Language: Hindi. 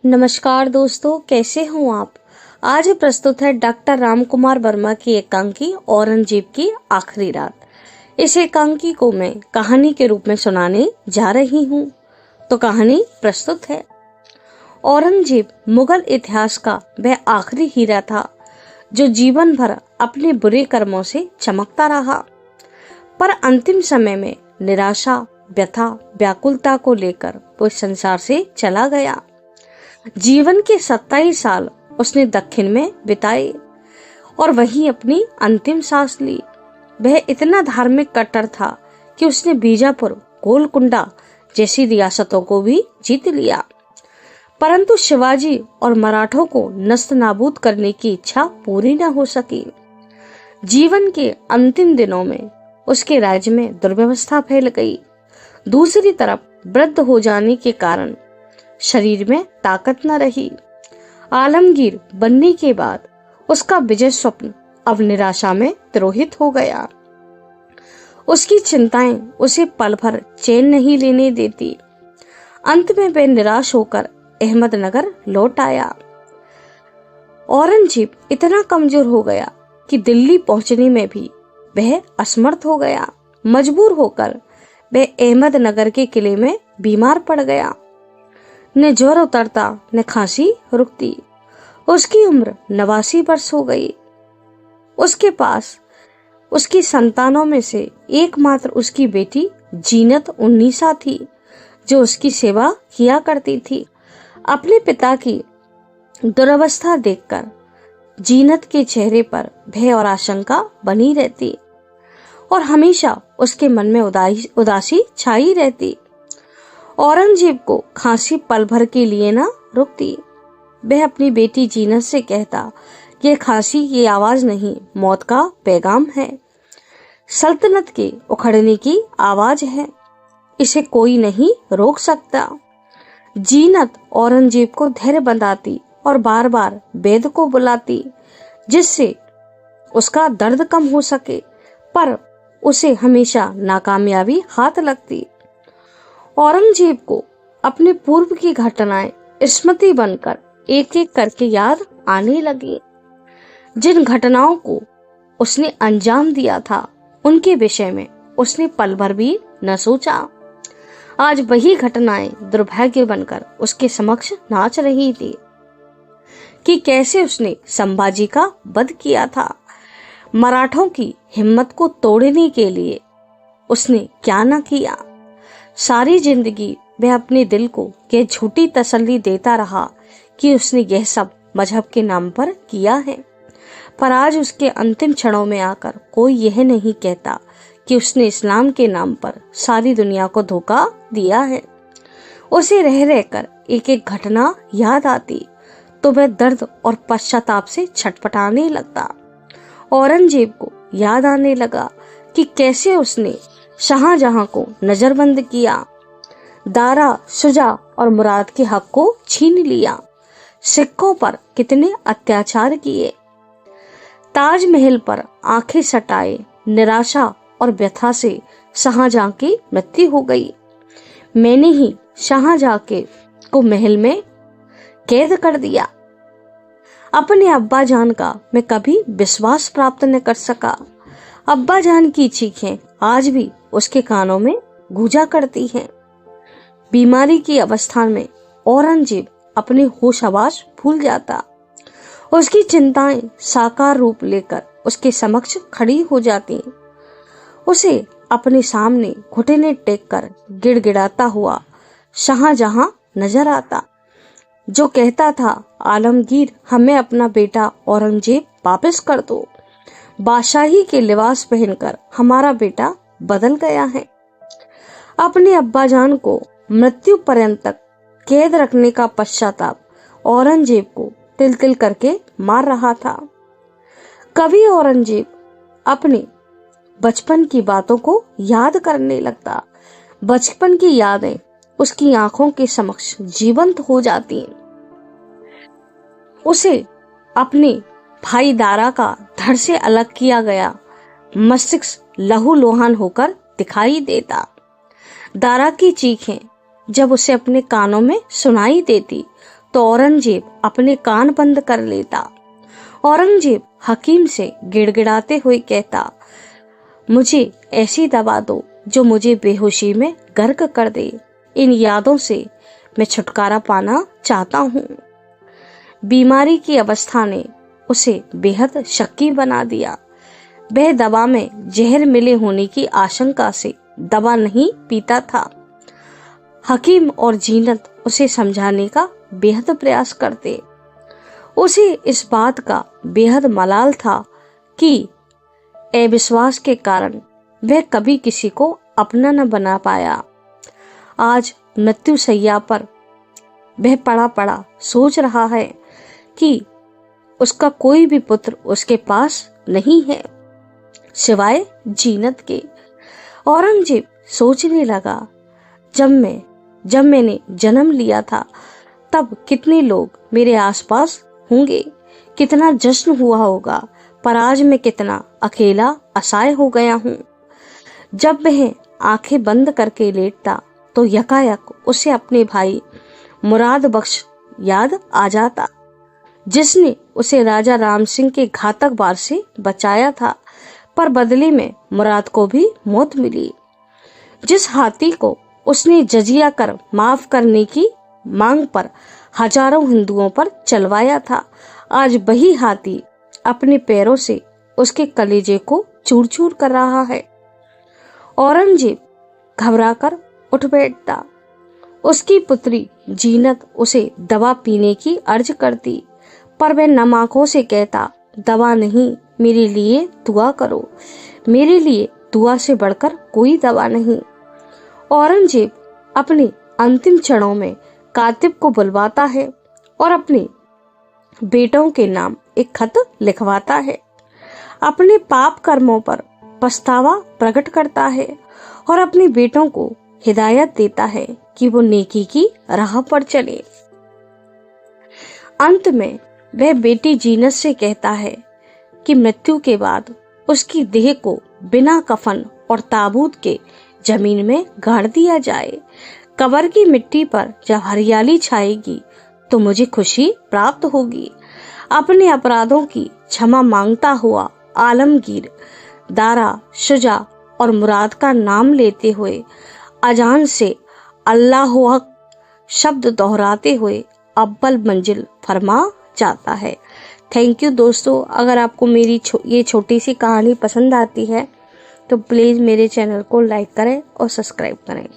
नमस्कार दोस्तों, कैसे हो आप। आज प्रस्तुत है डॉक्टर रामकुमार वर्मा की एकांकी औरंगजेब की आखिरी रात। इस एकांकी को मैं कहानी के रूप में सुनाने जा रही हूँ। तो कहानी प्रस्तुत है। औरंगजेब मुगल इतिहास का वह आखिरी हीरा था जो जीवन भर अपने बुरे कर्मों से चमकता रहा, पर अंतिम समय में निराशा, व्यथा, व्याकुलता को लेकर वो संसार से चला गया। जीवन के 27 साल उसने दक्षिण में बिताए और वहीं अपनी अंतिम सांस ली। वह इतना धार्मिक कट्टर था कि उसने बीजापुर, गोलकुंडा जैसी रियासतों को भी जीत लिया, परंतु शिवाजी और मराठों को नस्त नाबूद करने की इच्छा पूरी न हो सकी। जीवन के अंतिम दिनों में उसके राज्य में दुर्व्यवस्था फैल गई। दूसरी तरफ वृद्ध हो जाने के कारण शरीर में ताकत न रही। आलमगीर बनने के बाद उसका विजय स्वप्न अब निराशा में तिरोहित हो गया। उसकी चिंताएं उसे पल भर चैन नहीं लेने देती। अंत में वह निराश होकर अहमदनगर लौट आया। औरंगजेब इतना कमजोर हो गया कि दिल्ली पहुंचने में भी वह असमर्थ हो गया। मजबूर होकर वह अहमदनगर के किले में बीमार पड़ गया। न ज्वर उतरता न खांसी रुकती। उसकी उम्र 89 वर्ष हो गई। उसके पास उसकी संतानों में से एकमात्र उसकी बेटी जीनत उन्नीसा थी, जो उसकी सेवा किया करती थी। अपने पिता की दुर्अवस्था देखकर जीनत के चेहरे पर भय और आशंका बनी रहती और हमेशा उसके मन में उदासी छाई रहती। औरंगजेब को खांसी पल भर के लिए न रुकती। वह अपनी बेटी जीनत से कहता, यह खांसी की आवाज नहीं, मौत का पैगाम है। सल्तनत के उखड़ने की आवाज है, इसे कोई नहीं रोक सकता। जीनत औरंगजेब को धैर्य बंधाती और बार बार वैद्य को बुलाती, जिससे उसका दर्द कम हो सके, पर उसे हमेशा नाकामयाबी हाथ लगती। औरंगजेब को अपने पूर्व की घटनाएं स्मृति बनकर एक एक करके याद आने लगी। जिन घटनाओं को उसने अंजाम दिया था, उनके विषय में उसने पल भर भी न सोचा। आज वही घटनाएं दुर्भाग्य बनकर उसके समक्ष नाच रही थी कि कैसे उसने संभाजी का वध किया था। मराठों की हिम्मत को तोड़ने के लिए उसने क्या न किया। सारी जिंदगी वह अपने दिल को यह झूठी तसल्ली देता रहा कि उसने यह सब मजहब के नाम पर किया है, पर आज उसके अंतिम क्षणों में आकर कोई यह नहीं कहता कि उसने इस्लाम के नाम पर सारी दुनिया को धोखा दिया है। उसे रह रहकर एक एक घटना याद आती तो वह दर्द और पश्चाताप से छटपटाने लगता। औरंगजेब को याद आने लगा कि कैसे उसने शाहजहां को नजरबंद किया, दारा, शुजा और मुराद के हक को छीन लिया, सिखों पर कितने अत्याचार किए, ताजमहल पर आंखें सटाए। निराशा और व्यथा से शाहजहां की मृत्यु हो गई। मैंने ही शाहजहां को महल में कैद कर दिया। अपने अब्बा जान का मैं कभी विश्वास प्राप्त न कर सका। अब्बा जान की चीखें आज भी उसके कानों में गूंजा करती हैं। बीमारी की अवस्था में औरंगजेब अपने होश हवास भूल जाता। उसकी चिंताएं साकार रूप लेकर उसके समक्ष खड़ी हो जाती। उसे अपने सामने घुटने टेक कर गिड़गिड़ाता हुआ शाहजहां नजर आता, जो कहता था, आलमगीर, हमें अपना बेटा औरंगजेब वापस कर दो। बादशाही के लिबास पहनकर हमारा बेटा बदल गया है। अपने अब्बा जान को मृत्यु पर्यंत तक कैद रखने का पश्चाताप औरंगजेब को तिल तिल करके मार रहा था। कभी औरंगजेब अपने बचपन की बातों को याद करने लगता। बचपन की यादें उसकी आंखों के समक्ष जीवंत हो जाती। उसे अपने भाई दारा का धड़ से अलग किया गया मस्तिष्क लहूलुहान होकर दिखाई देता। दारा की चीखें जब उसे अपने कानों में सुनाई देती तो औरंगजेब अपने कान बंद कर लेता। औरंगजेब हकीम से गिड़गिड़ाते हुए कहता, मुझे ऐसी दवा दो जो मुझे बेहोशी में गर्क कर दे। इन यादों से मैं छुटकारा पाना चाहता हूँ। बीमारी की अवस्था ने उसे बेहद शक्की बना दिया। वह दवा में जहर मिले होने की आशंका से दवा नहीं पीता था। हकीम और जीनत उसे समझाने का बेहद प्रयास करते। उसे इस बात का बेहद मलाल था कि अविश्वास के कारण वह कभी किसी को अपना न बना पाया। आज मृत्यु शैया पर वह पड़ा पड़ा सोच रहा है कि उसका कोई भी पुत्र उसके पास नहीं है सिवाय जीनत के। औरंगजेब सोचने लगा, जब मैंने जन्म लिया था तब कितने लोग मेरे आसपास होंगे, कितना जश्न हुआ होगा, पर आज मैं कितना अकेला असहाय हो गया हूँ। जब वह आंखें बंद करके लेटता तो यकायक उसे अपने भाई मुराद बख्श याद आ जाता, जिसने उसे राजा राम सिंह के घातक वार से बचाया था, पर बदले में मुराद को भी मौत मिली। जिस हाथी को उसने जजिया कर माफ करने की मांग पर हजारों हिंदुओं पर चलवाया था, आज वही हाथी अपने पैरों से उसके कलेजे को चूर चूर कर रहा है। औरंगजेब घबराकर उठ बैठता। उसकी पुत्री जीनत उसे दवा पीने की अर्ज करती, पर वह नम आंखों से कहता, दवा नहीं, मेरे लिए दुआ करो, मेरे लिए दुआ से बढ़कर कोई दवा नहीं। औरंगजेब अपने अंतिम क्षणों में कातिब को बुलवाता है और अपने बेटों के नाम एक खत लिखवाता है। अपने पाप कर्मों पर पछतावा प्रकट करता है और अपने बेटों को हिदायत देता है कि वो नेकी की राह पर चले। अंत में वह बेटी जीनत से कहता है कि मृत्यु के बाद उसकी देह को बिना कफन और ताबूत के जमीन में गाड़ दिया जाए। कब्र की मिट्टी पर जब हरियाली छाएगी तो मुझे खुशी प्राप्त होगी। अपने अपराधों की क्षमा मांगता हुआ आलमगीर, दारा, शुजा और मुराद का नाम लेते हुए अजान से अल्लाह हक शब्द दोहराते हुए अव्वल मंजिल फरमा जाता है। थैंक यू दोस्तों। अगर आपको मेरी ये छोटी सी कहानी पसंद आती है तो प्लीज़ मेरे चैनल को लाइक करें और सब्सक्राइब करें।